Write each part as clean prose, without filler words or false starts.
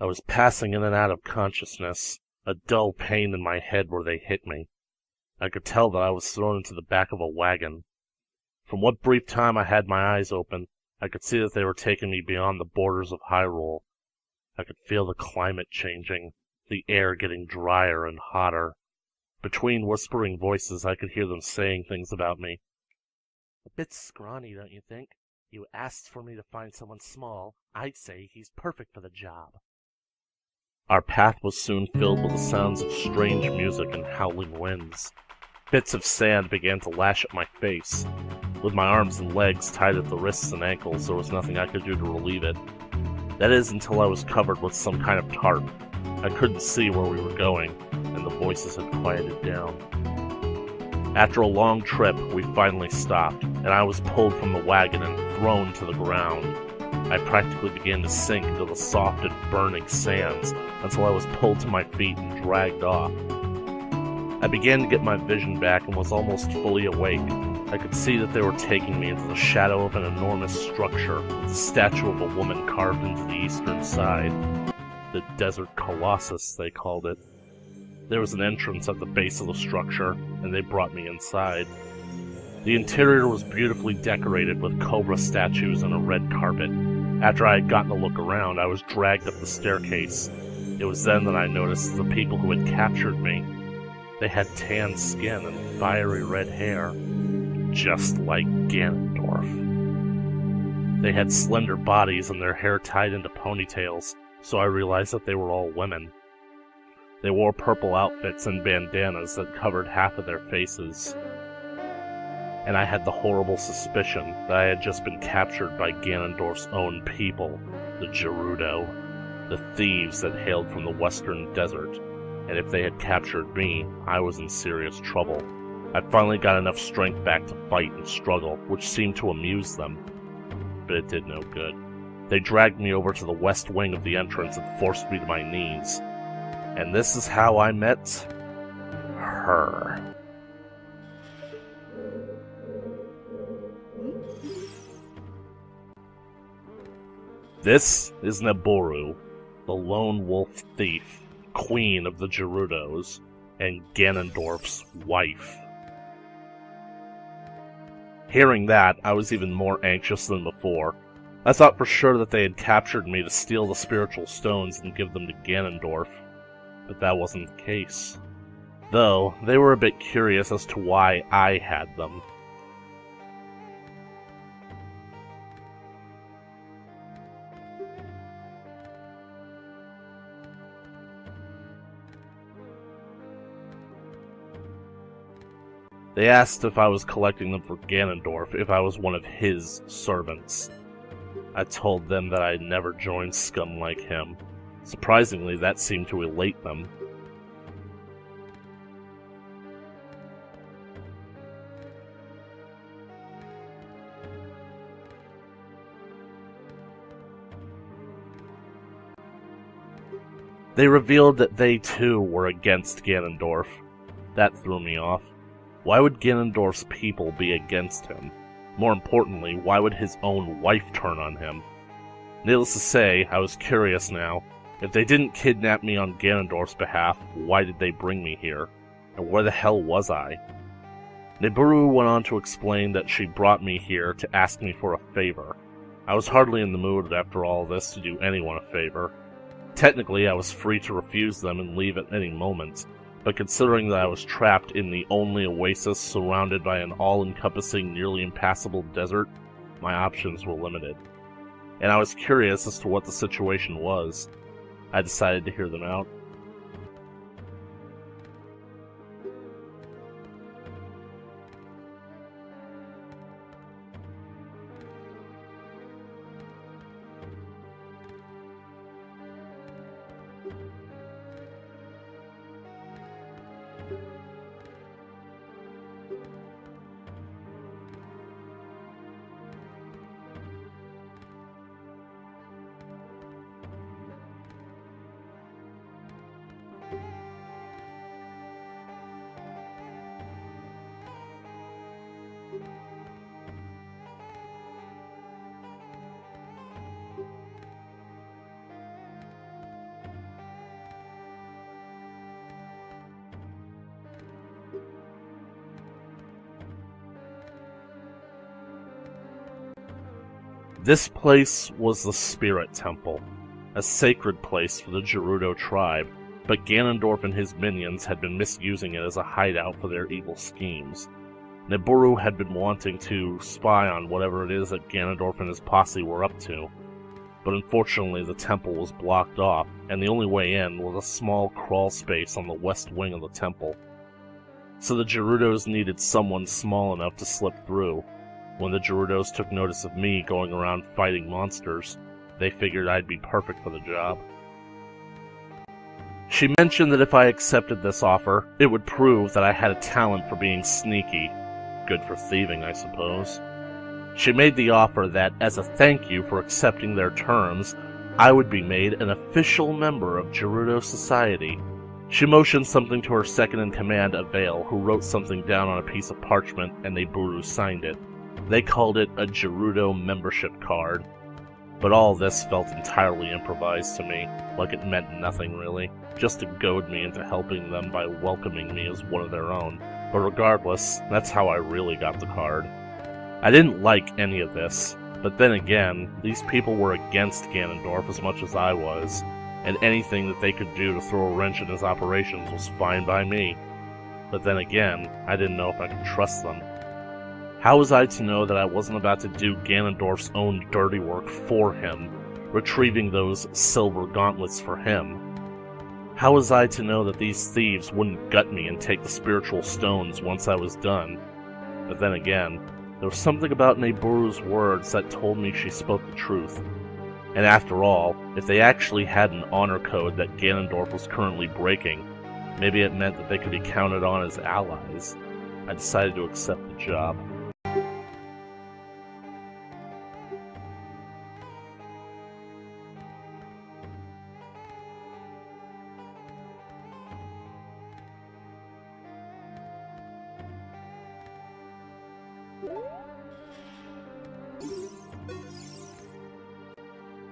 I was passing in and out of consciousness, a dull pain in my head where they hit me. I could tell that I was thrown into the back of a wagon. From what brief time I had my eyes open, I could see that they were taking me beyond the borders of Hyrule. I could feel the climate changing, the air getting drier and hotter. Between whispering voices, I could hear them saying things about me. A bit scrawny, don't you think? You asked for me to find someone small. I'd say he's perfect for the job. Our path was soon filled with the sounds of strange music and howling winds. Bits of sand began to lash at my face. With my arms and legs tied at the wrists and ankles, there was nothing I could do to relieve it. That is, until I was covered with some kind of tarp. I couldn't see where we were going, and the voices had quieted down. After a long trip, we finally stopped, and I was pulled from the wagon and thrown to the ground. I practically began to sink into the soft and burning sands until I was pulled to my feet and dragged off. I began to get my vision back and was almost fully awake. I could see that they were taking me into the shadow of an enormous structure with the statue of a woman carved into the eastern side. The Desert Colossus, they called it. There was an entrance at the base of the structure, and they brought me inside. The interior was beautifully decorated with cobra statues and a red carpet. After I had gotten a look around, I was dragged up the staircase. It was then that I noticed the people who had captured me. They had tan skin and fiery red hair, just like Ganondorf. They had slender bodies and their hair tied into ponytails, so I realized that they were all women. They wore purple outfits and bandanas that covered half of their faces. And I had the horrible suspicion that I had just been captured by Ganondorf's own people, the Gerudo, the thieves that hailed from the western desert, and if they had captured me, I was in serious trouble. I finally got enough strength back to fight and struggle, which seemed to amuse them, but it did no good. They dragged me over to the west wing of the entrance and forced me to my knees, and this is how I met her. This is Neboru, the lone wolf thief, queen of the Gerudos, and Ganondorf's wife. Hearing that, I was even more anxious than before. I thought for sure that they had captured me to steal the spiritual stones and give them to Ganondorf, but that wasn't the case. Though, they were a bit curious as to why I had them. They asked if I was collecting them for Ganondorf, if I was one of his servants. I told them that I had never joined scum like him. Surprisingly, that seemed to elate them. They revealed that they too were against Ganondorf. That threw me off. Why would Ganondorf's people be against him? More importantly, why would his own wife turn on him? Needless to say, I was curious now. If they didn't kidnap me on Ganondorf's behalf, why did they bring me here? And where the hell was I? Neboru went on to explain that she brought me here to ask me for a favor. I was hardly in the mood after all this to do anyone a favor. Technically, I was free to refuse them and leave at any moment. But considering that I was trapped in the only oasis surrounded by an all-encompassing, nearly impassable desert, my options were limited. And I was curious as to what the situation was. I decided to hear them out. This place was the Spirit Temple, a sacred place for the Gerudo tribe, but Ganondorf and his minions had been misusing it as a hideout for their evil schemes. Niburu had been wanting to spy on whatever it is that Ganondorf and his posse were up to, but unfortunately the temple was blocked off, and the only way in was a small crawl space on the west wing of the temple. So the Gerudos needed someone small enough to slip through. When the Gerudos took notice of me going around fighting monsters, they figured I'd be perfect for the job. She mentioned that if I accepted this offer, it would prove that I had a talent for being sneaky. Good for thieving, I suppose. She made the offer that, as a thank you for accepting their terms, I would be made an official member of Gerudo Society. She motioned something to her second-in-command, Avail, who wrote something down on a piece of parchment, and Niburu signed it. They called it a Gerudo membership card. But all this felt entirely improvised to me, like it meant nothing really, just to goad me into helping them by welcoming me as one of their own. But regardless, that's how I really got the card. I didn't like any of this, but then again, these people were against Ganondorf as much as I was, and anything that they could do to throw a wrench in his operations was fine by me. But then again, I didn't know if I could trust them. How was I to know that I wasn't about to do Ganondorf's own dirty work for him, retrieving those silver gauntlets for him? How was I to know that these thieves wouldn't gut me and take the spiritual stones once I was done? But then again, there was something about Niburu's words that told me she spoke the truth. And after all, if they actually had an honor code that Ganondorf was currently breaking, maybe it meant that they could be counted on as allies. I decided to accept the job.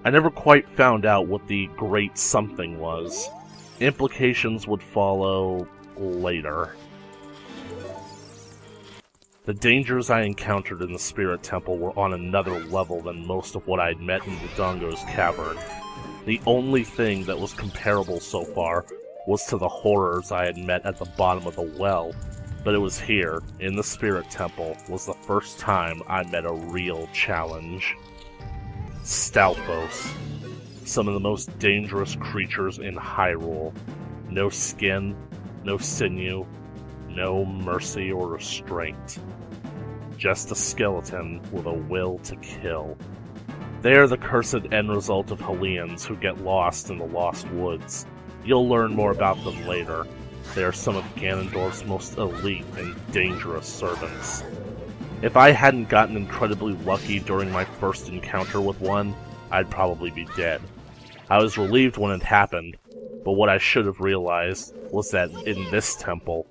I never quite found out what the Great Something was. Implications would follow later. The dangers I encountered in the Spirit Temple were on another level than most of what I'd met in Dodongo's cavern. The only thing that was comparable so far was to the horrors I had met at the bottom of the well, but it was here, in the Spirit Temple, was the first time I met a real challenge. Stalfos. Some of the most dangerous creatures in Hyrule. No skin, no sinew, no mercy or restraint. Just a skeleton with a will to kill. They are the cursed end result of Hylians who get lost in the Lost Woods. You'll learn more about them later. They are some of Ganondorf's most elite and dangerous servants. If I hadn't gotten incredibly lucky during my first encounter with one, I'd probably be dead. I was relieved when it happened, but what I should have realized was that in this temple,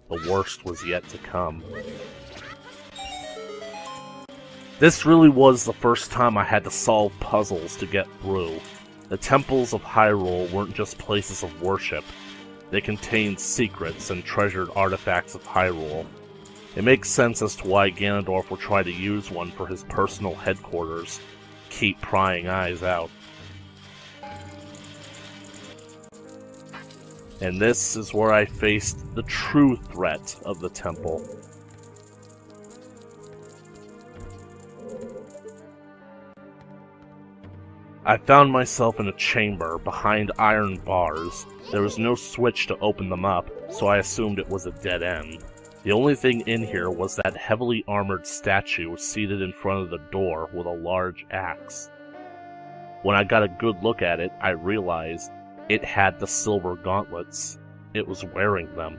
the worst was yet to come. This really was the first time I had to solve puzzles to get through. The temples of Hyrule weren't just places of worship. They contained secrets and treasured artifacts of Hyrule. It makes sense as to why Ganondorf would try to use one for his personal headquarters. Keep prying eyes out. And this is where I faced the true threat of the temple. I found myself in a chamber behind iron bars. There was no switch to open them up, so I assumed it was a dead end. The only thing in here was that heavily armored statue seated in front of the door with a large axe. When I got a good look at it, I realized it had the silver gauntlets. It was wearing them.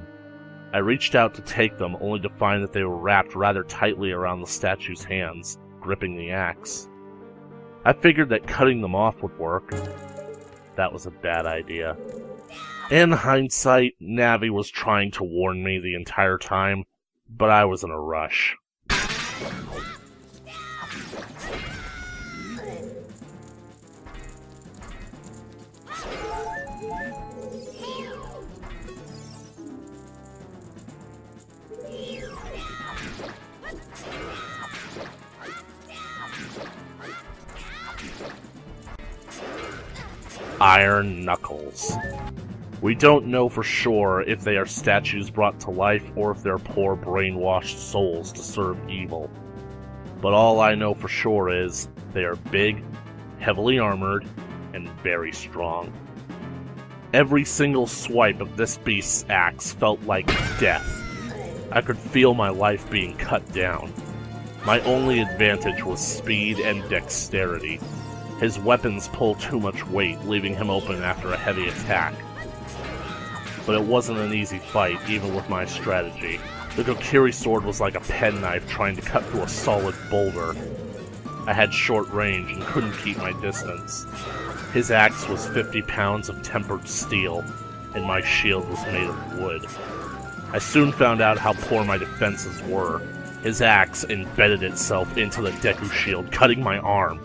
I reached out to take them, only to find that they were wrapped rather tightly around the statue's hands, gripping the axe. I figured that cutting them off would work. That was a bad idea. In hindsight, Navi was trying to warn me the entire time, but I was in a rush. Iron Knuckles. We don't know for sure if they are statues brought to life or if they're poor brainwashed souls to serve evil. But all I know for sure is they are big, heavily armored, and very strong. Every single swipe of this beast's axe felt like death. I could feel my life being cut down. My only advantage was speed and dexterity. His weapons pull too much weight, leaving him open after a heavy attack. But it wasn't an easy fight, even with my strategy. The Kokiri sword was like a penknife trying to cut through a solid boulder. I had short range and couldn't keep my distance. His axe was 50 pounds of tempered steel, and my shield was made of wood. I soon found out how poor my defenses were. His axe embedded itself into the Deku shield, cutting my arm.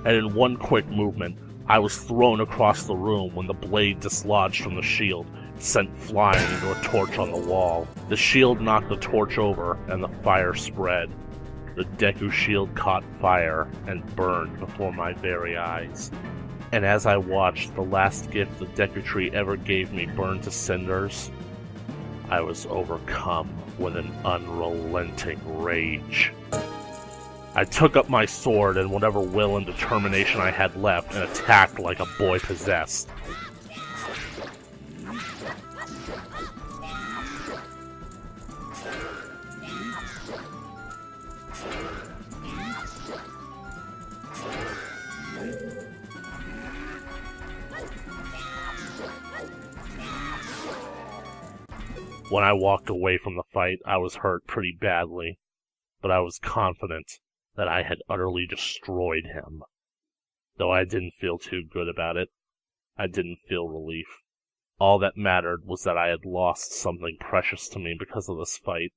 And in one quick movement, I was thrown across the room when the blade dislodged from the shield, sent flying into a torch on the wall. The shield knocked the torch over, and the fire spread. The Deku shield caught fire and burned before my very eyes. And as I watched the last gift the Deku Tree ever gave me burn to cinders, I was overcome with an unrelenting rage. I took up my sword and whatever will and determination I had left and attacked like a boy possessed. When I walked away from the fight, I was hurt pretty badly, but I was confident that I had utterly destroyed him. Though I didn't feel too good about it, I didn't feel relief. All that mattered was that I had lost something precious to me because of this fight,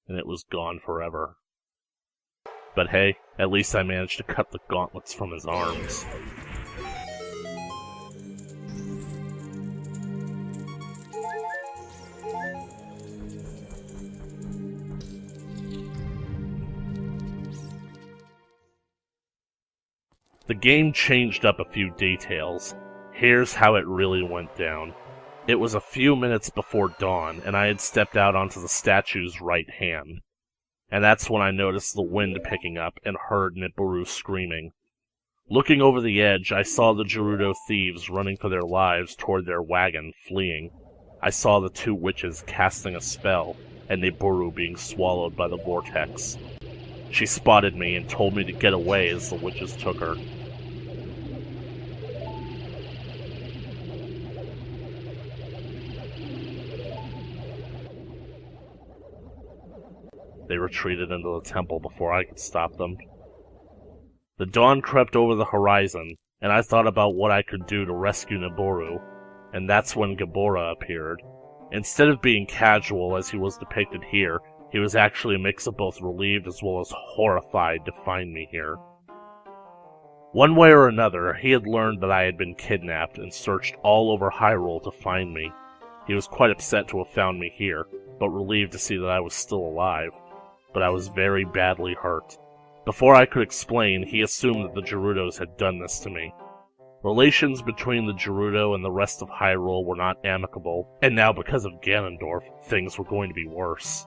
and it was gone forever. But hey, at least I managed to cut the gauntlets from his arms. The game changed up a few details. Here's how it really went down. It was a few minutes before dawn, and I had stepped out onto the statue's right hand. And that's when I noticed the wind picking up and heard Nibiru screaming. Looking over the edge, I saw the Gerudo thieves running for their lives toward their wagon, fleeing. I saw the two witches casting a spell, and Nibiru being swallowed by the vortex. She spotted me and told me to get away as the witches took her. They retreated into the temple before I could stop them. The dawn crept over the horizon, and I thought about what I could do to rescue Nibiru, and that's when GanonGhidorah appeared. Instead of being casual as he was depicted here, he was actually a mix of both relieved as well as horrified to find me here. One way or another, he had learned that I had been kidnapped and searched all over Hyrule to find me. He was quite upset to have found me here, but relieved to see that I was still alive. But I was very badly hurt. Before I could explain, he assumed that the Gerudos had done this to me. Relations between the Gerudo and the rest of Hyrule were not amicable, and now because of Ganondorf, things were going to be worse.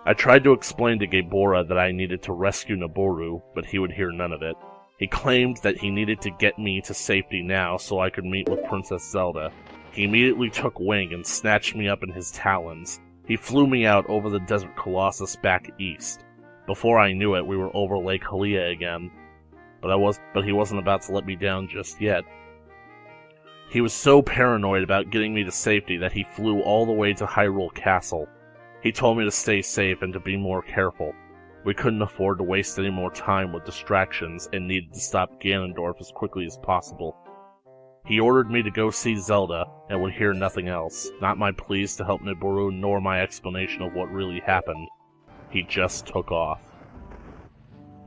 I tried to explain to GanonGhidorah that I needed to rescue Nibiru, but he would hear none of it. He claimed that he needed to get me to safety now so I could meet with Princess Zelda. He immediately took wing and snatched me up in his talons. He flew me out over the Desert Colossus back east. Before I knew it, we were over Lake Hylia again. But he wasn't about to let me down just yet. He was so paranoid about getting me to safety that he flew all the way to Hyrule Castle. He told me to stay safe and to be more careful. We couldn't afford to waste any more time with distractions and needed to stop Ganondorf as quickly as possible. He ordered me to go see Zelda and would hear nothing else, not my pleas to help Nibiru nor my explanation of what really happened. He just took off.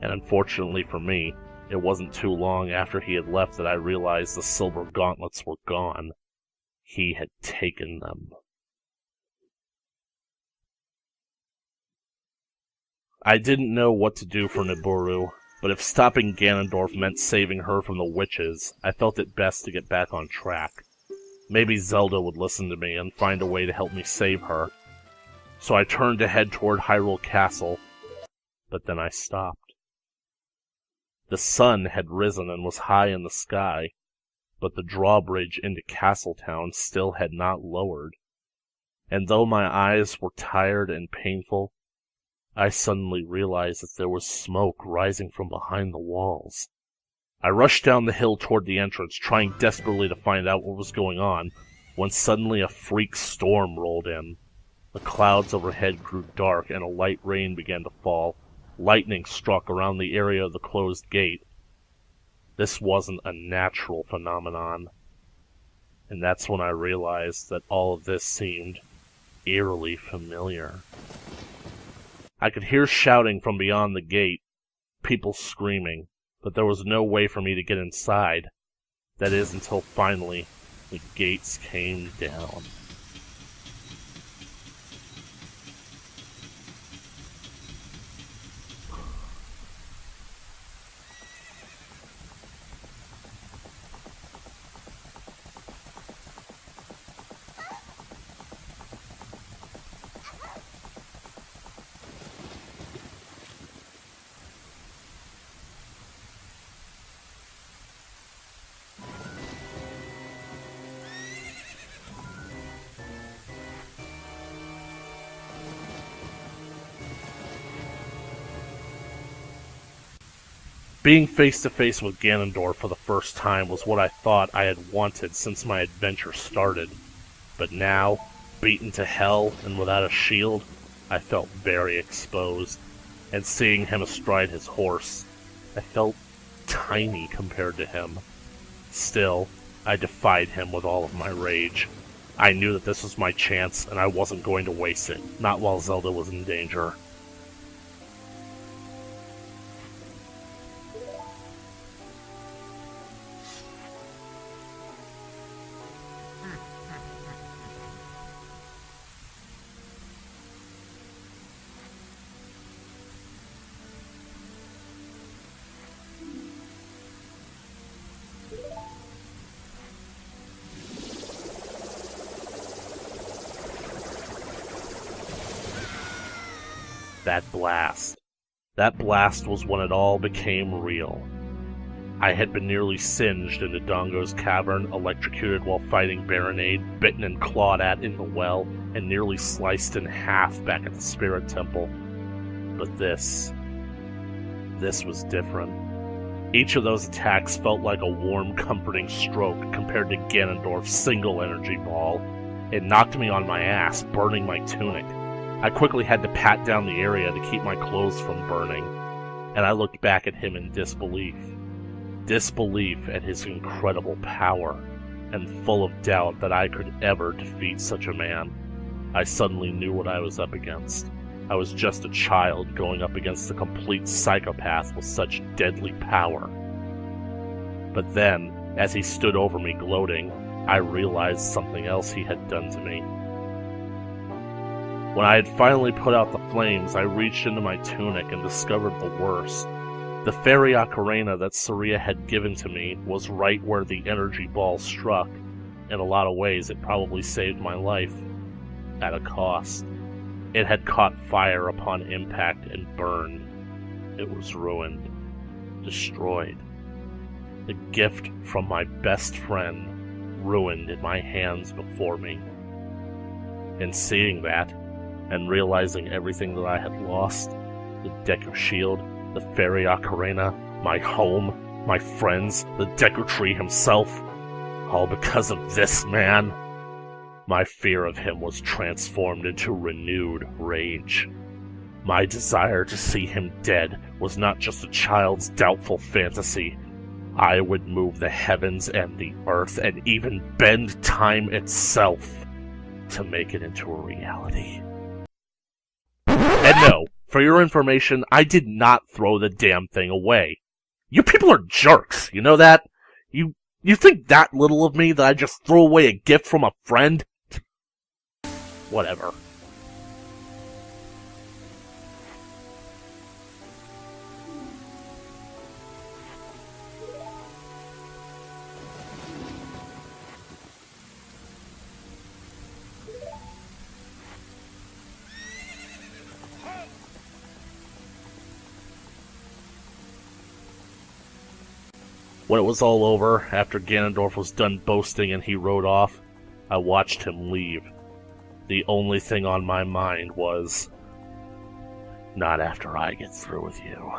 And unfortunately for me, it wasn't too long after he had left that I realized the silver gauntlets were gone. He had taken them. I didn't know what to do for Nibiru. But if stopping Ganondorf meant saving her from the witches, I felt it best to get back on track. Maybe Zelda would listen to me and find a way to help me save her. So I turned to head toward Hyrule Castle, but then I stopped. The sun had risen and was high in the sky, but the drawbridge into Castletown still had not lowered. And though my eyes were tired and painful, I suddenly realized that there was smoke rising from behind the walls. I rushed down the hill toward the entrance, trying desperately to find out what was going on, when suddenly a freak storm rolled in. The clouds overhead grew dark and a light rain began to fall. Lightning struck around the area of the closed gate. This wasn't a natural phenomenon. And that's when I realized that all of this seemed eerily familiar. I could hear shouting from beyond the gate, people screaming, but there was no way for me to get inside. That is, until finally, the gates came down. Being face to face with Ganondorf for the first time was what I thought I had wanted since my adventure started. But now, beaten to hell and without a shield, I felt very exposed. And seeing him astride his horse, I felt tiny compared to him. Still, I defied him with all of my rage. I knew that this was my chance, and I wasn't going to waste it, not while Zelda was in danger. That blast was when it all became real. I had been nearly singed into Dongo's cavern, electrocuted while fighting Baronade, bitten and clawed at in the well, and nearly sliced in half back at the Spirit Temple. But this was different. Each of those attacks felt like a warm, comforting stroke compared to Ganondorf's single energy ball. It knocked me on my ass, burning my tunic. I quickly had to pat down the area to keep my clothes from burning, and I looked back at him in disbelief. Disbelief at his incredible power, and full of doubt that I could ever defeat such a man. I suddenly knew what I was up against. I was just a child going up against a complete psychopath with such deadly power. But then, as he stood over me gloating, I realized something else he had done to me. When I had finally put out the flames, I reached into my tunic and discovered the worst. The fairy ocarina that Saria had given to me was right where the energy ball struck. In a lot of ways, it probably saved my life. At a cost. It had caught fire upon impact and burned. It was ruined. Destroyed. The gift from my best friend, ruined in my hands before me. And seeing that, and realizing everything that I had lost, the Deku Shield, the Fairy Ocarina, my home, my friends, the Deku Tree himself, all because of this man, my fear of him was transformed into renewed rage. My desire to see him dead was not just a child's doubtful fantasy. I would move the heavens and the earth and even bend time itself to make it into a reality. And no, for your information, I did not throw the damn thing away. You people are jerks, you know that? You think that little of me that I just threw away a gift from a friend? Whatever. When it was all over, after Ganondorf was done boasting and he rode off, I watched him leave. The only thing on my mind was, not after I get through with you.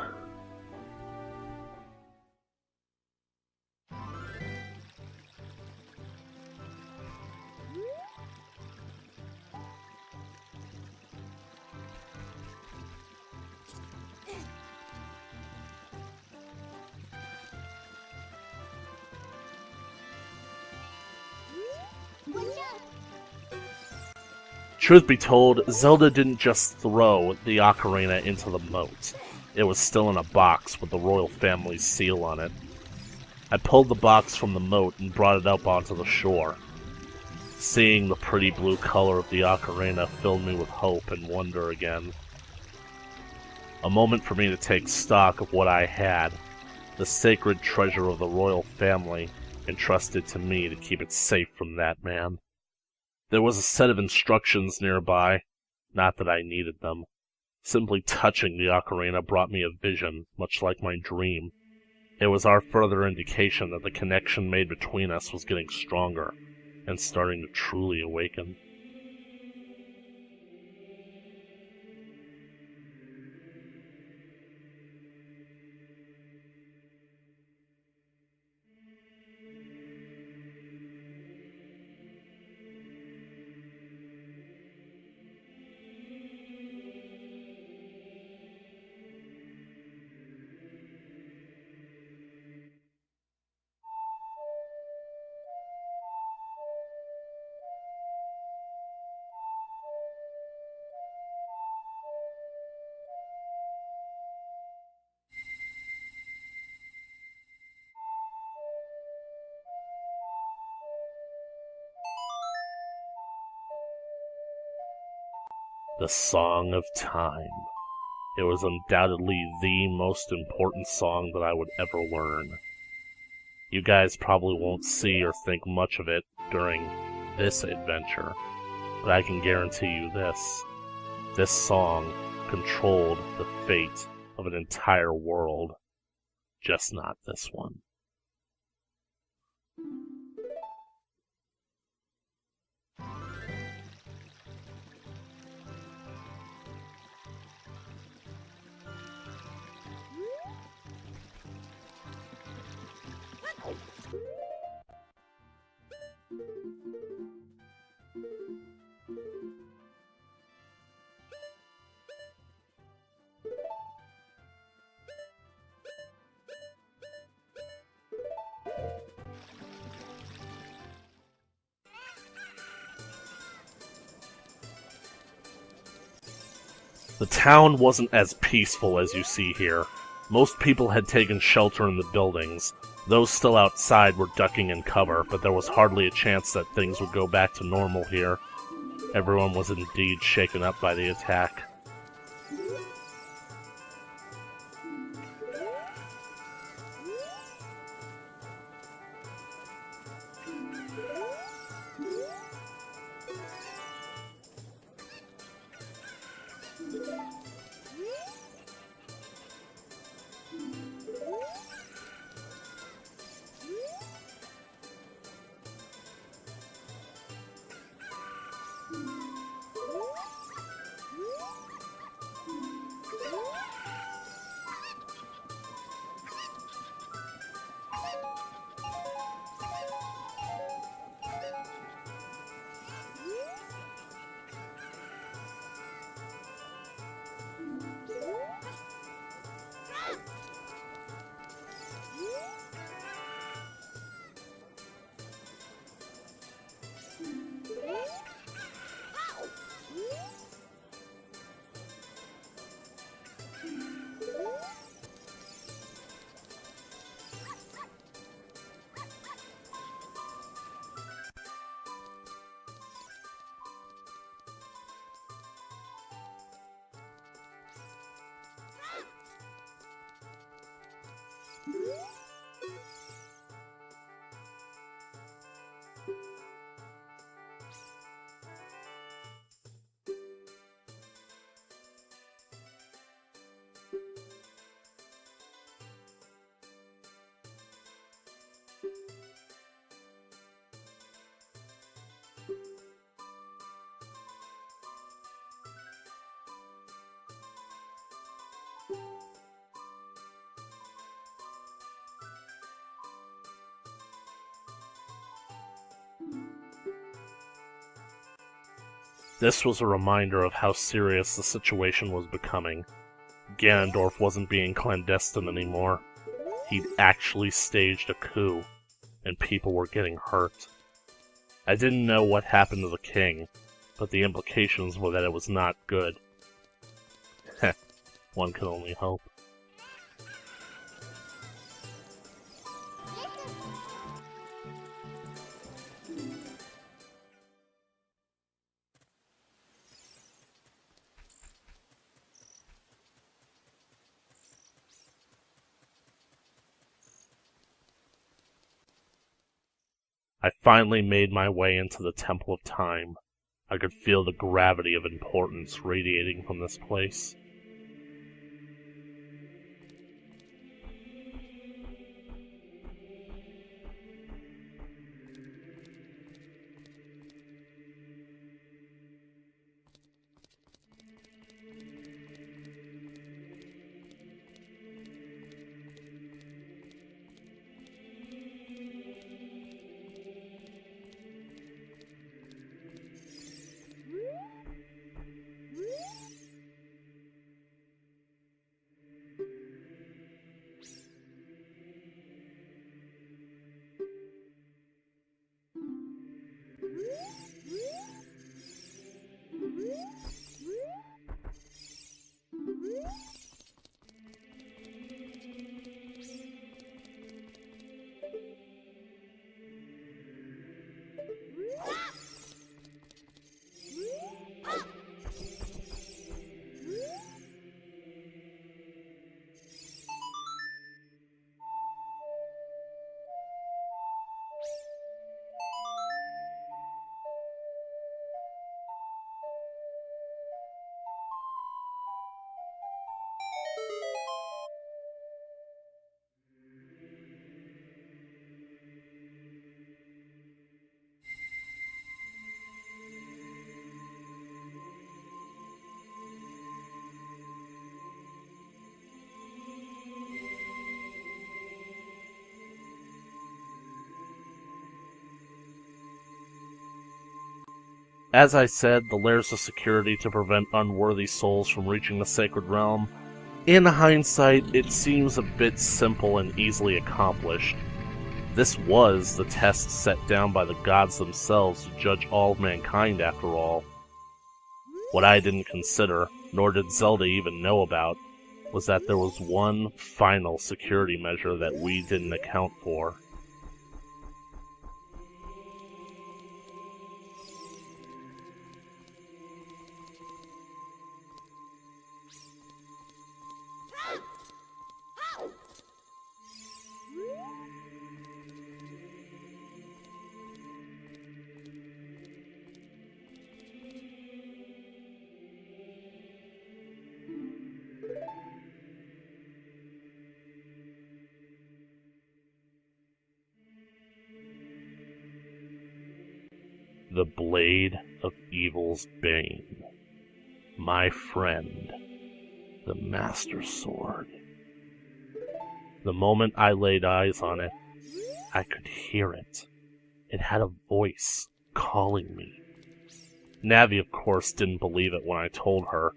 Truth be told, Zelda didn't just throw the Ocarina into the moat. It was still in a box with the royal family's seal on it. I pulled the box from the moat and brought it up onto the shore. Seeing the pretty blue color of the Ocarina filled me with hope and wonder again. A moment for me to take stock of what I had, the sacred treasure of the royal family, entrusted to me to keep it safe from that man. There was a set of instructions nearby, not that I needed them. Simply touching the Ocarina brought me a vision, much like my dream. It was our further indication that the connection made between us was getting stronger, and starting to truly awaken. The Song of Time. It was undoubtedly the most important song that I would ever learn. You guys probably won't see or think much of it during this adventure, but I can guarantee you this. This song controlled the fate of an entire world, just not this one. The town wasn't as peaceful as you see here. Most people had taken shelter in the buildings. Those still outside were ducking in cover, but there was hardly a chance that things would go back to normal here. Everyone was indeed shaken up by the attack. This was a reminder of how serious the situation was becoming. Ganondorf wasn't being clandestine anymore. He'd actually staged a coup, and people were getting hurt. I didn't know what happened to the king, but the implications were that it was not good. Heh, one can only hope. I finally made my way into the Temple of Time. I could feel the gravity of importance radiating from this place. As I said, the layers of security to prevent unworthy souls from reaching the Sacred Realm. In hindsight, it seems a bit simple and easily accomplished. This was the test set down by the gods themselves to judge all of mankind, after all. What I didn't consider, nor did Zelda even know about, was that there was one final security measure that we didn't account for. The Blade of Evil's Bane. My friend, the Master Sword. The moment I laid eyes on it, I could hear it. It had a voice calling me. Navi, of course, didn't believe it when I told her,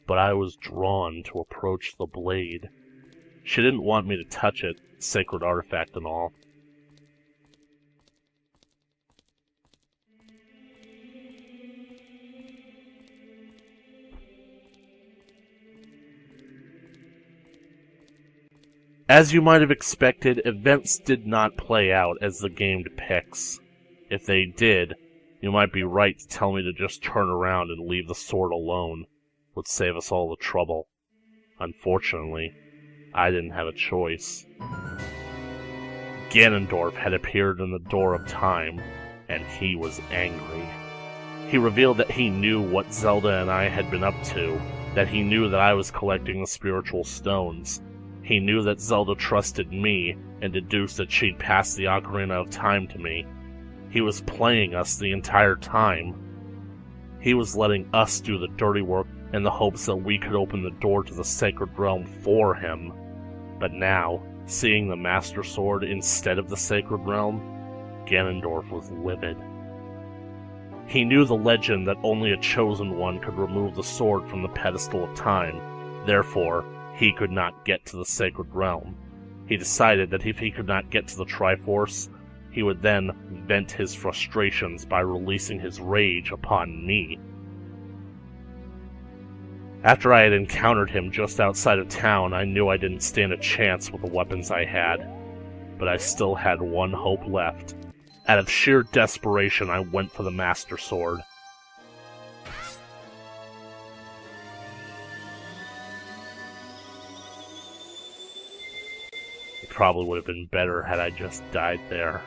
but I was drawn to approach the blade. She didn't want me to touch it, sacred artifact and all. As you might have expected, events did not play out as the game depicts. If they did, you might be right to tell me to just turn around and leave the sword alone. Would save us all the trouble. Unfortunately, I didn't have a choice. Ganondorf had appeared in the door of time, and he was angry. He revealed that he knew what Zelda and I had been up to, that he knew that I was collecting the spiritual stones. He knew that Zelda trusted me and deduced that she'd passed the Ocarina of Time to me. He was playing us the entire time. He was letting us do the dirty work in the hopes that we could open the door to the Sacred Realm for him. But now, seeing the Master Sword instead of the Sacred Realm, Ganondorf was livid. He knew the legend that only a chosen one could remove the sword from the pedestal of time, therefore, he could not get to the sacred realm. He decided that if he could not get to the Triforce, he would then vent his frustrations by releasing his rage upon me. After I had encountered him just outside of town, I knew I didn't stand a chance with the weapons I had, but I still had one hope left. Out of sheer desperation, I went for the Master Sword. It probably would have been better had I just died there.